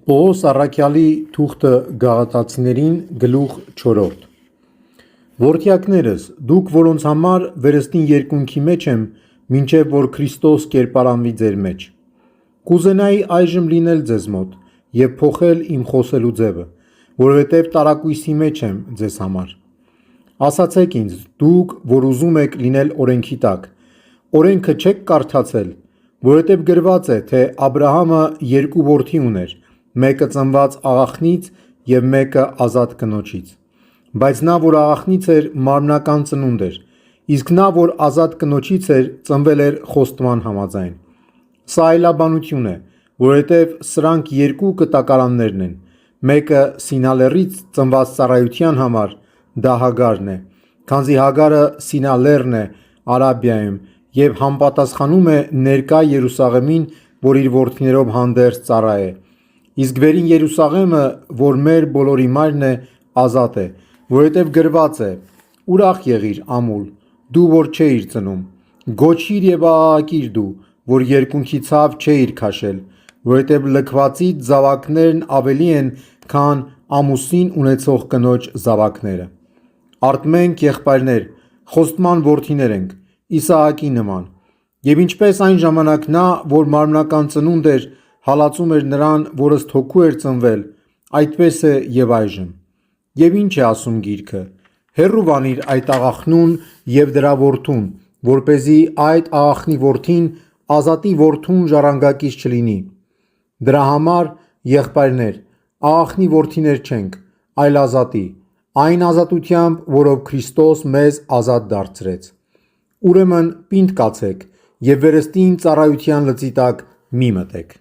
Պողոս առաքյալի թուղթը գաղատացիներին գլուխ 4 Որդյակներս, դուք որոնց համար վերստին երկունքի մեջ եմ, մինչև որ Քրիստոս կերպարանվի ձեր մեջ։ Կուզենայի այժմ լինել ձեզ մոտ և փոխել իմ խոսելու ձևը, որովհետև տարակույսի մեջ եմ ձեզ համար։ Ասացեք ինձ, դուք, որ ուզում եք լինել օրենքի տակ, օրենքը չեք կարդացել, որովհետև գրված է, թե Աբրահամը երկու որդի ուներ, մեկը ծնված աղախնից և մեկը ազատ կնոջից։ Բայց նա, որ աղախնից էր, մարմնական ծնունդ էր, իսկ նա, որ ազատ կնոջից էր, ծնվել էր խոստման համաձայն։ Սա այլաբանություն է, որովհետև սրանք երկու կտակարաններն են, մեկը Սինալեռից ծնված ծառայության համար, դա Հագարն է, քանզի Հագարը Սինալեռն է Արաբիայում և համապատասխանում է ներկա Երուսաղեմին, որ իր որդիներով հանդերձ ծառա է, իսկ վերին Երուսաղեմը, որ մեր բոլորի մայրն է, ազատ է, որովհետև գրված է. «Ուրախ եղիր, ամուլ, դու որ չէիր ծնում, գոչիր և աղաղակիր դու, որ երկունքի ցավ չէիր քաշել, որովհետև լքվածիդ զավակներն ավելի են, քան ամուսին ունեցող կնոջ զավակները»։ Արդ մենք, եղբայրներ, խոստման որդիներ ենք, Իսահակի նման, և ինչպես այն ժամանակ նա, որ մարմնական ծնունդ էր, հալածում էր նրան, որ ըստ հոգու էր ծնվել, այդպես է և այժմ։ Եվ ինչ է ասում գիրքը. «Հեռու վանիր այդ աղախնուն և դրա որդուն, որպեսզի այդ աղախնի որդին ազատի որդուն ժառանգակից չլինի»։ Դրա համար, եղբայրներ, աղախնի որդիներ չենք, այլ ազատի, այն ազատությամբ, որով Քրիստոս մեզ ազատ դարձրեց։ Ուրեմն պինդ կացեք և վերստին ծառայության լծի տակ մի մտեք։